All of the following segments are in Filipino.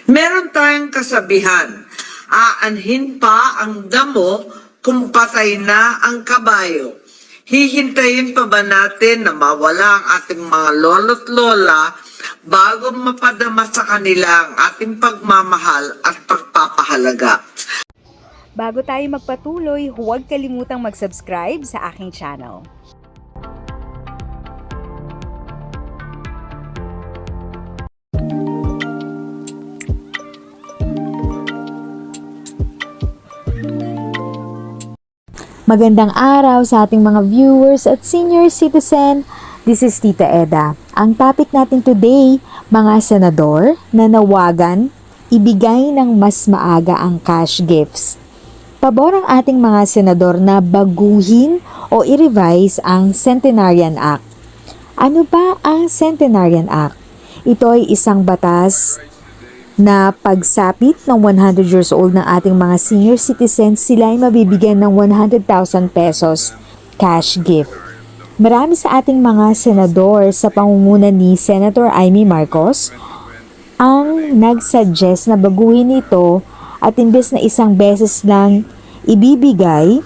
Meron tayong kasabihan, aanhin pa ang damo kung patay na ang kabayo. Hihintayin pa ba natin na mawala ang ating mga lolo't lola bago mapadama sa kanila ang ating pagmamahal at pagpapahalaga? Bago tayo magpatuloy, huwag kalimutang mag-subscribe sa aking channel. Magandang araw sa ating mga viewers at senior citizen. This is Tita Eda. Ang topic natin today, mga senador na nawagan, ibigay ng mas maaga ang cash gifts. Pabor ang ating mga senador na baguhin o i-revise ang Centenarian Act. Ano ba ang Centenarian Act? Ito ay isang batas na pagsapit ng 100 years old ng ating mga senior citizens, sila ay mabibigyan ng 100,000 pesos cash gift. Marami sa ating mga senador sa pangunguna ni Senator Amy Marcos ang nagsuggest na baguhin ito at imbes na isang beses lang ibibigay,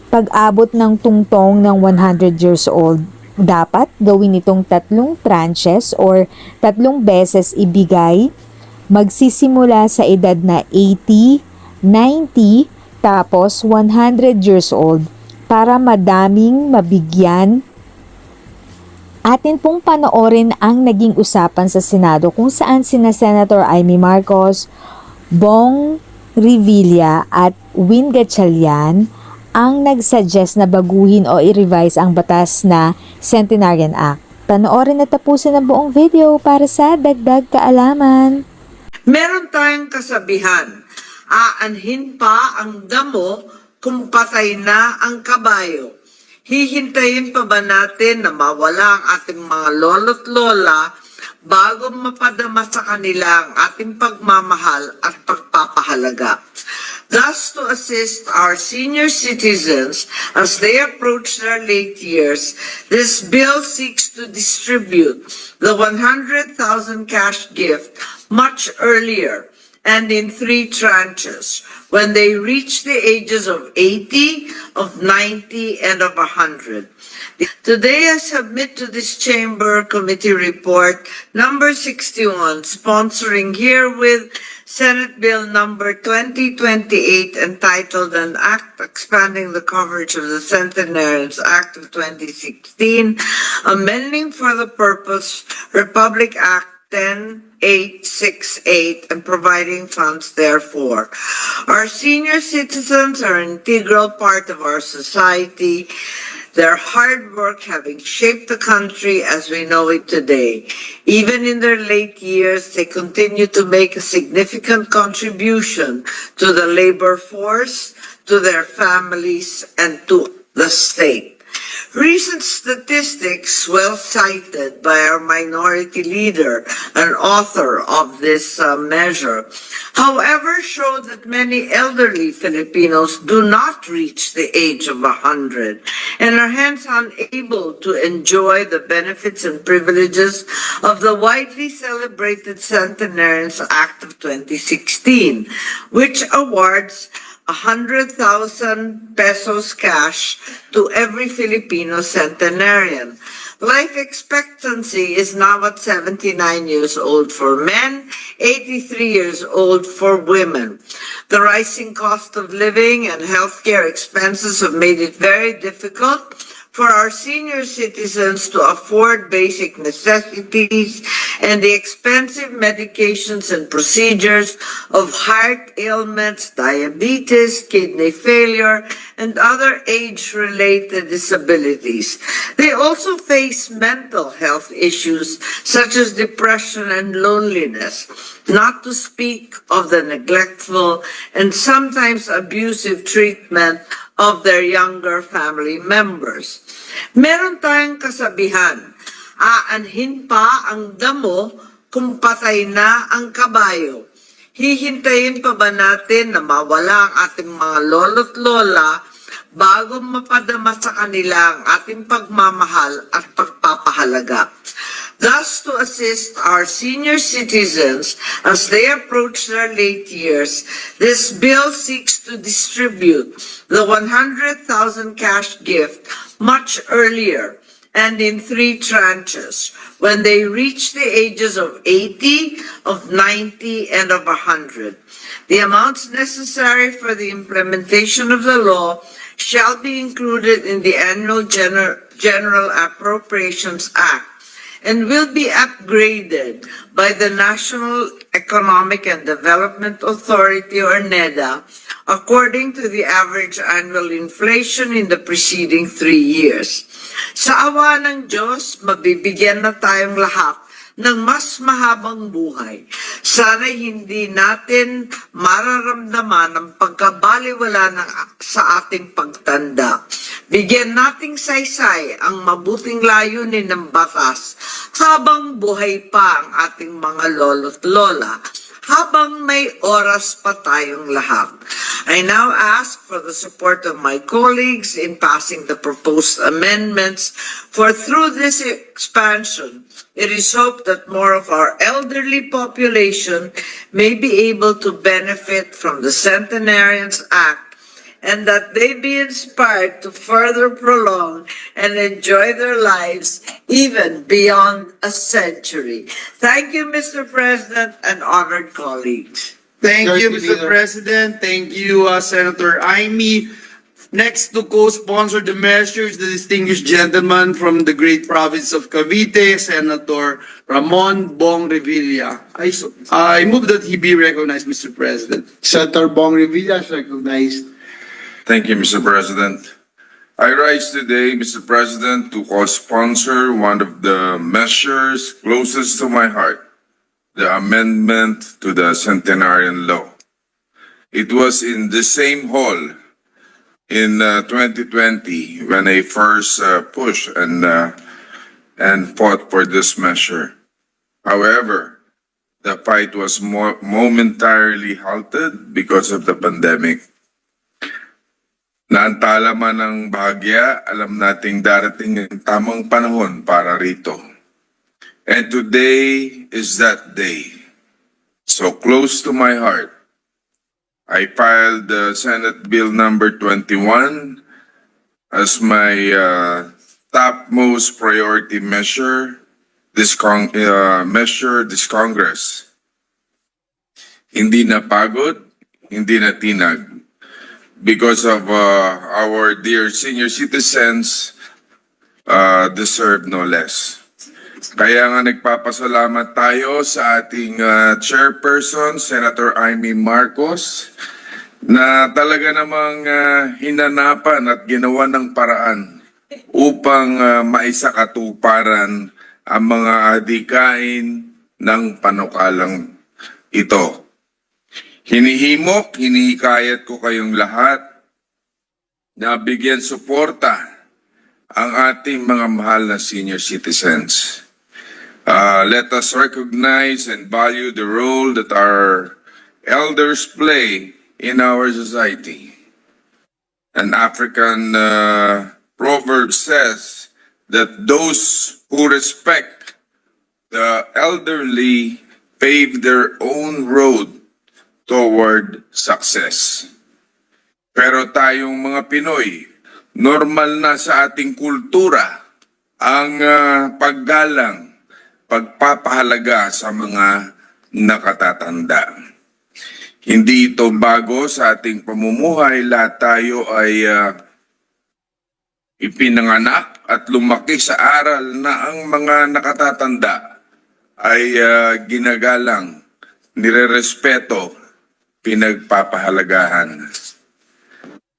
pag-abot ng tungtong ng 100 years old, dapat gawin itong 3 tranches or 3 beses ibigay. Magsisimula sa edad na 80, 90, tapos 100 years old para madaming mabigyan. Atin pong panoorin ang naging usapan sa Senado kung saan sina Senator Amy Marcos, Bong Revilla at Win Gatchalian ang nagsuggest na baguhin o i-revise ang batas na Centenarian Act. Panoorin at tapusin ang buong video para sa dagdag kaalaman. Meron tayong kasabihan, aanhin pa ang damo kung patay na ang kabayo. Hihintayin pa ba natin na mawala ang ating mga lolo't lola bago mapadama sa kanila ang ating pagmamahal at pagpapahalaga? Thus, to assist our senior citizens as they approach their late years, this bill seeks to distribute the 100,000 cash gift much earlier and in 3 tranches when they reach the ages of 80, of 90, and of 100. Today, I submit to this Chamber Committee Report number 61, sponsoring herewith Senate Bill number 2028, entitled An Act Expanding the Coverage of the Centenarians Act of 2016, amending for the purpose Republic Act 10868 and providing funds therefore. Our senior citizens are an integral part of our society, their hard work having shaped the country as we know it today. Even in their late years, they continue to make a significant contribution to the labor force, to their families, and to the state. Recent statistics, well cited by our minority leader and author of this measure, however, show that many elderly Filipinos do not reach the age of 100 and are hence unable to enjoy the benefits and privileges of the widely celebrated Centenarians Act of 2016, which awards 100,000 pesos cash to every Filipino centenarian. Life expectancy is now at 79 years old for men, 83 years old for women. The rising cost of living and healthcare expenses have made it very difficult for our senior citizens to afford basic necessities and the expensive medications and procedures of heart ailments, diabetes, kidney failure, and other age-related disabilities. They also face mental health issues such as depression and loneliness, not to speak of the neglectful and sometimes abusive treatment of their younger family members. Meron tayong kasabihan, aanhin pa ang damo kung patay na ang kabayo. Hihintayin pa ba natin na mawala ang ating mga lolo't lola bago mapadama sa kanila ang ating pagmamahal at pagpapahalaga? Thus, to assist our senior citizens as they approach their late years, this bill seeks to distribute the 100,000 cash gift much earlier and in 3 tranches when they reach the ages of 80, of 90, and of 100. The amounts necessary for the implementation of the law shall be included in the annual General Appropriations Act and will be upgraded by the National Economic and Development Authority or NEDA according to the average annual inflation in the preceding 3 years. Sa awa ng Diyos, mabibigyan na tayong lahat ng mas mahabang buhay. Sana hindi natin mararamdaman ang pagkabaliwala sa ating pagtanda. Bigyan nating saysay ang mabuting layunin ng batas habang buhay pa ang ating mga lolo't lola, habang may oras pa tayong lahat. I now ask for the support of my colleagues in passing the proposed amendments, for through this expansion, it is hoped that more of our elderly population may be able to benefit from the Centenarians Act, and that they be inspired to further prolong and enjoy their lives even beyond a century. Thank you, Mr. President and honored colleagues. Thank you, Mr. President. Thank you, Senator Amy. Next to co-sponsor the measures, the distinguished gentleman from the great province of Cavite, Senator Ramon Bong Revilla. I move that he be recognized, Mr. President. Senator Bong Revilla is recognized. Thank you, Mr. President. I rise today, Mr. President, to co-sponsor one of the measures closest to my heart, the amendment to the Centenarian law. It was in the same hall in 2020 when I first pushed and fought for this measure. However, the fight was momentarily halted because of the pandemic. Naantala man ng bahagya, alam nating darating ang tamang panahon para rito. And today is that day. So close to my heart. I filed the Senate Bill number 21 as my topmost priority measure this Congress. Hindi napagod, hindi natinag. Because of our dear senior citizens deserve no less. Kaya nga nagpapasalamat tayo sa ating chairperson, Senator Amy Marcos, na talaga namang hinanapan at ginawa ng paraan upang maisakatuparan ang mga adhikain ng panukalang ito. Hinihimok, hinihikayat ko kayong lahat na bigyan suporta ang ating mga mahal na senior citizens. Let us recognize and value the role that our elders play in our society. An African proverb says that those who respect the elderly pave their own road toward success. Pero tayong mga Pinoy, normal na sa ating kultura ang paggalang, pagpapahalaga sa mga nakatatanda. Hindi ito bago sa ating pamumuhay. Lahat tayo ay ipinanganak at lumaki sa aral na ang mga nakatatanda ay ginagalang, nirerespeto, pinagpapahalagahan.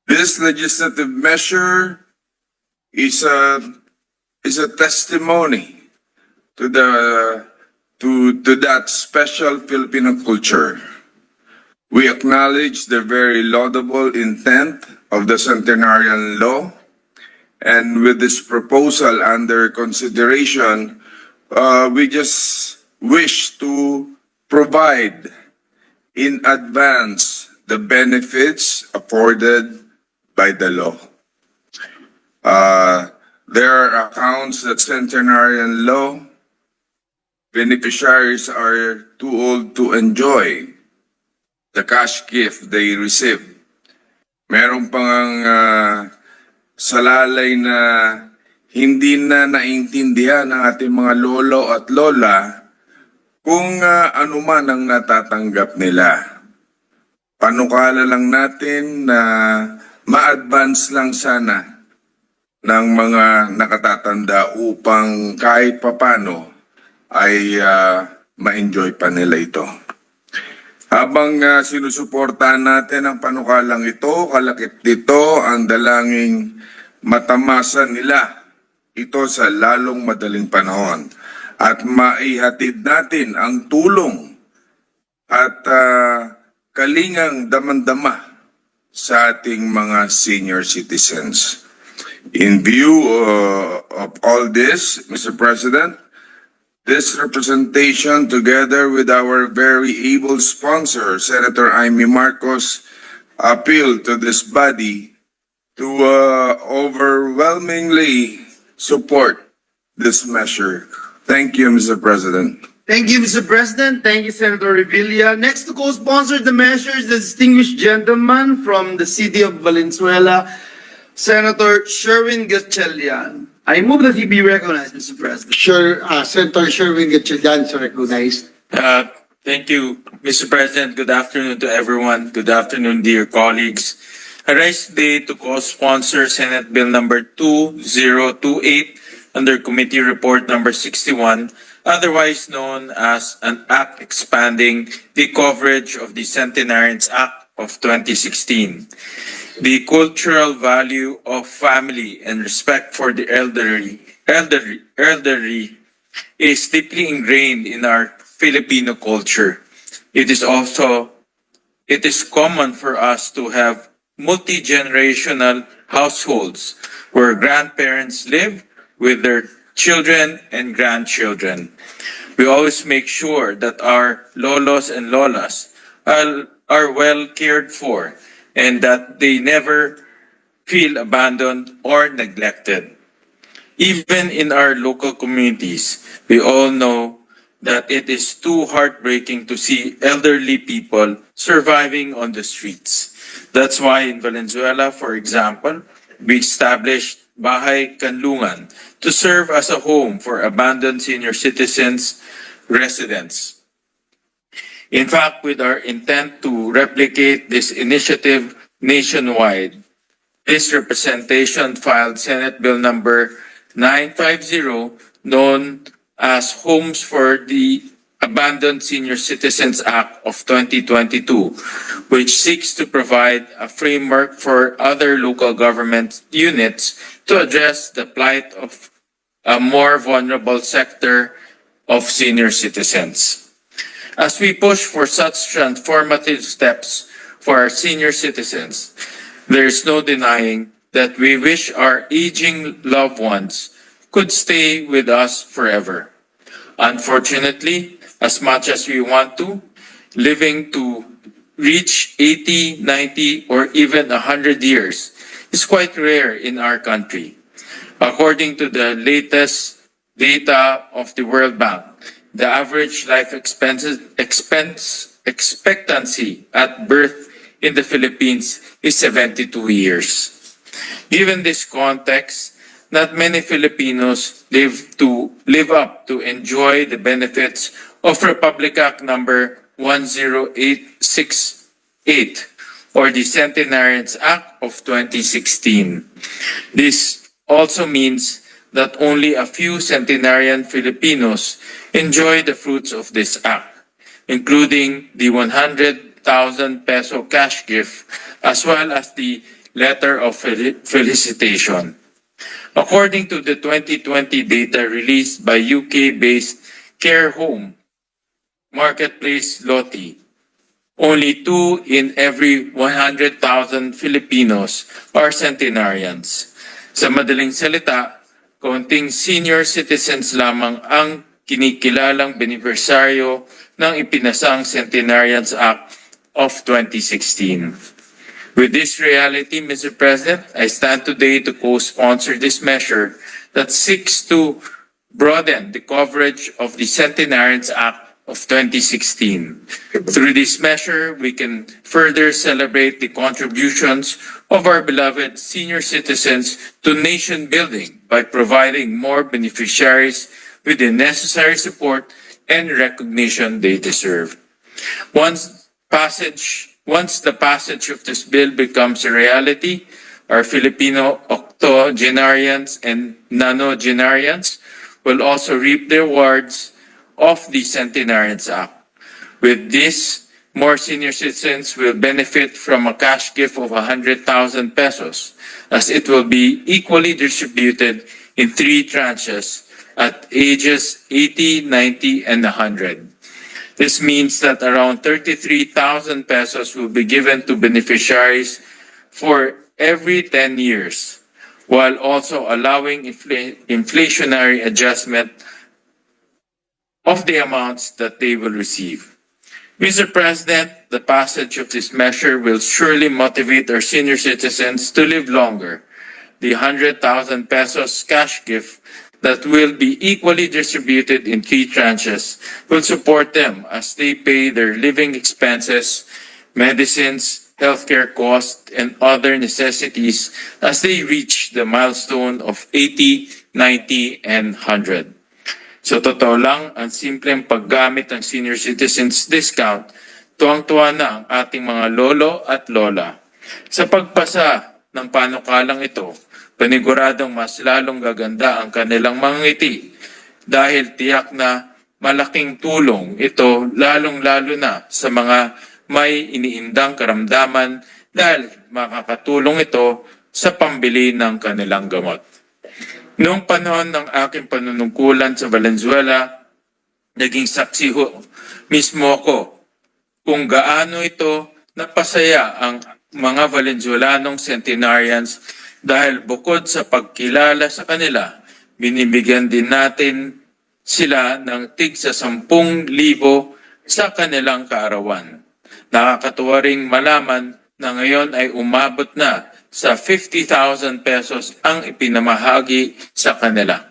This legislative measure is a testimony to that special Filipino culture. We acknowledge the very laudable intent of the Centenarian law, and with this proposal under consideration, we just wish to provide in advance the benefits afforded by the law. There are accounts that Centenarian law beneficiaries are too old to enjoy the cash gift they receive. Meron pang salalay na hindi na naintindihan ng ating mga lolo at lola kung ano man ang natatanggap nila. Panukala lang natin na ma-advance lang sana ng mga nakatatanda upang kahit papano ay ma-enjoy pa nila ito. Habang sinusuportahan natin ang panukalang ito, kalakip dito ang dalangin matamasan nila ito sa lalong madaling panahon at maihatid natin ang tulong at kalingang damandama sa ating mga senior citizens. In view of all this, Mr. President, this representation, together with our very able sponsor, Senator Amy Marcos, appeal to this body to overwhelmingly support this measure. Thank you, Mr. President. Thank you, Mr. President. Thank you, Senator Revilla. Next to co-sponsor the measures, the distinguished gentleman from the city of Valenzuela, Senator Sherwin Gatchalian. I move that he be recognized, Mr. President. Senator Sherwin Gatchalian is recognized. Thank you, Mr. President. Good afternoon to everyone. Good afternoon, dear colleagues. I rise today to co-sponsor Senate Bill number 2028 under Committee Report number 61, otherwise known as an act expanding the coverage of the Centenarians Act of 2016. The cultural value of family and respect for the elderly is deeply ingrained in our Filipino culture. It is common for us to have multi-generational households where grandparents live with their children and grandchildren. We always make sure that our lolos and lolas are well cared for and that they never feel abandoned or neglected. Even in our local communities, we all know that it is too heartbreaking to see elderly people surviving on the streets. That's why in Valenzuela, for example, we established Bahay Kanlungan to serve as a home for abandoned senior citizens residents. In fact, with our intent to replicate this initiative nationwide, this representation filed Senate Bill number 950, known as Homes for the Abandoned Senior Citizens Act of 2022, which seeks to provide a framework for other local government units to address the plight of a more vulnerable sector of senior citizens. As we push for such transformative steps for our senior citizens, there is no denying that we wish our aging loved ones could stay with us forever. Unfortunately, as much as we want to, living to reach 80, 90, or even 100 years is quite rare in our country. According to the latest data of the World Bank, the average life expectancy at birth in the Philippines is 72 years. Given this context, not many Filipinos live up to enjoy the benefits of Republic Act number 10868 or the Centenarians Act of 2016. This also means that only a few centenarian Filipinos enjoy the fruits of this act, including the 100,000 peso cash gift as well as the letter of felicitation. According to the 2020 data released by UK-based care home marketplace Loti, only 2 in every 100,000 Filipinos are centenarians. Sa madaling salita, kaunting senior citizens lamang ang kinikilalang benepisyaryo ng ipinasang Centenarians Act of 2016. With this reality, Mr. President, I stand today to co-sponsor this measure that seeks to broaden the coverage of the Centenarians Act of 2016. Through this measure, we can further celebrate the contributions of our beloved senior citizens to nation building by providing more beneficiaries with the necessary support and recognition they deserve. Once the passage of this bill becomes a reality, our Filipino octogenarians and nonagenarians will also reap the rewards of the Centenarians Act. With this, more senior citizens will benefit from a cash gift of 100,000 pesos, as it will be equally distributed in 3 tranches at ages 80, 90, and 100. This means that around 33,000 pesos will be given to beneficiaries for every 10 years, while also allowing inflationary adjustment of the amounts that they will receive. Mr. President, the passage of this measure will surely motivate our senior citizens to live longer. The 100,000 pesos cash gift that will be equally distributed in 3 tranches will support them as they pay their living expenses, medicines, healthcare costs, and other necessities as they reach the milestone of 80, 90, and 100. Sa totoo lang, ang simpleng paggamit ng senior citizens discount, tuwang-tuwa na ang ating mga lolo at lola. Sa pagpasa ng panukalang ito, paniguradong mas lalong gaganda ang kanilang mga ngiti dahil tiyak na malaking tulong ito lalong-lalo na sa mga may iniindang karamdaman dahil makakatulong ito sa pambili ng kanilang gamot. Noong panahon ng aking panunungkulan sa Valenzuela, naging saksi mismo ako kung gaano ito napasaya ang mga Valenzuelanong Centenarians dahil bukod sa pagkilala sa kanila, binibigyan din natin sila ng tig sa 10,000 sa kanilang kaarawan. Nakakatuwa ring malaman na ngayon ay umabot na sa 50,000 pesos ang ipinamahagi sa kanila.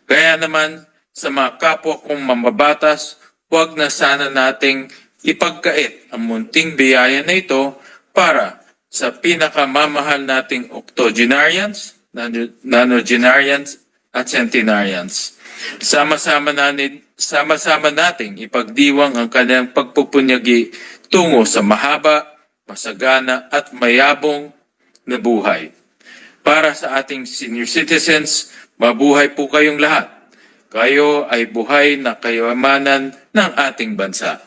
Kaya naman, sa mga kapwa kong mambabatas, huwag na sana nating ipagkait ang munting biyaya na ito para sa pinakamamahal nating octogenarians, nonagenarians, at centenarians. Sama-sama nating ipagdiwang ang kanilang pagpupunyagi tungo sa mahaba, masagana at mayabong na buhay. Para sa ating senior citizens, mabuhay po kayong lahat. Kayo ay buhay na kayamanan ng ating bansa.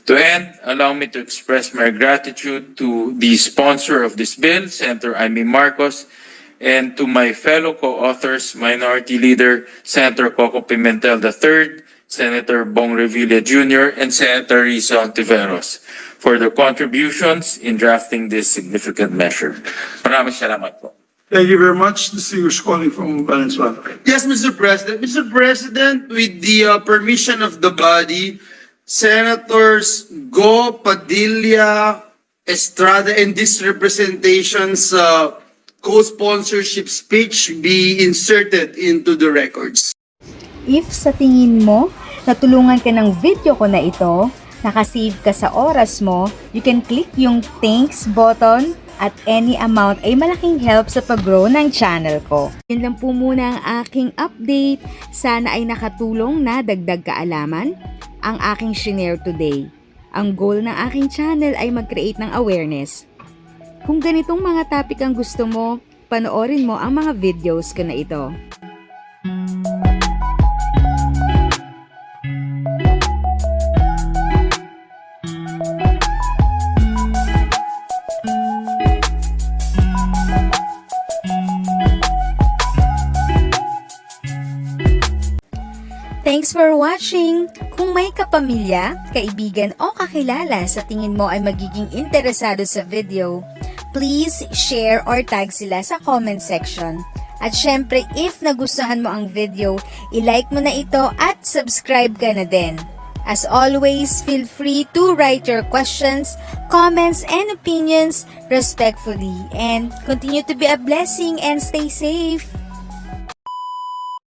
To end, allow me to express my gratitude to the sponsor of this bill, Senator Amy Marcos, and to my fellow co-authors, Minority Leader Senator Coco Pimentel III, Senator Bong Revilla Jr., and Senator Risa Ontiveros for their contributions in drafting this significant measure. Maraming salamat po. Thank you very much. The speaker's calling from Valenzuela. Yes, Mr. President. Mr. President, with the permission of the body, Senators Go, Padilla, Estrada, and this representation's co-sponsorship speech be inserted into the records. If sa tingin mo, natulungan ka ng video ko na ito, nakasave ka sa oras mo, you can click yung thanks button at any amount ay malaking help sa pag-grow ng channel ko. Yan lang po muna ang aking update. Sana ay nakatulong na dagdag kaalaman ang aking shinare today. Ang goal ng aking channel ay mag-create ng awareness. Kung ganitong mga topic ang gusto mo, panoorin mo ang mga videos ko na ito. Thanks for watching! Kung may kapamilya, kaibigan o kakilala sa tingin mo ay magiging interesado sa video, please share or tag sila sa comment section. At syempre, if nagustuhan mo ang video, i-like mo na ito at subscribe ka na din. As always, feel free to write your questions, comments, and opinions respectfully. And continue to be a blessing and stay safe!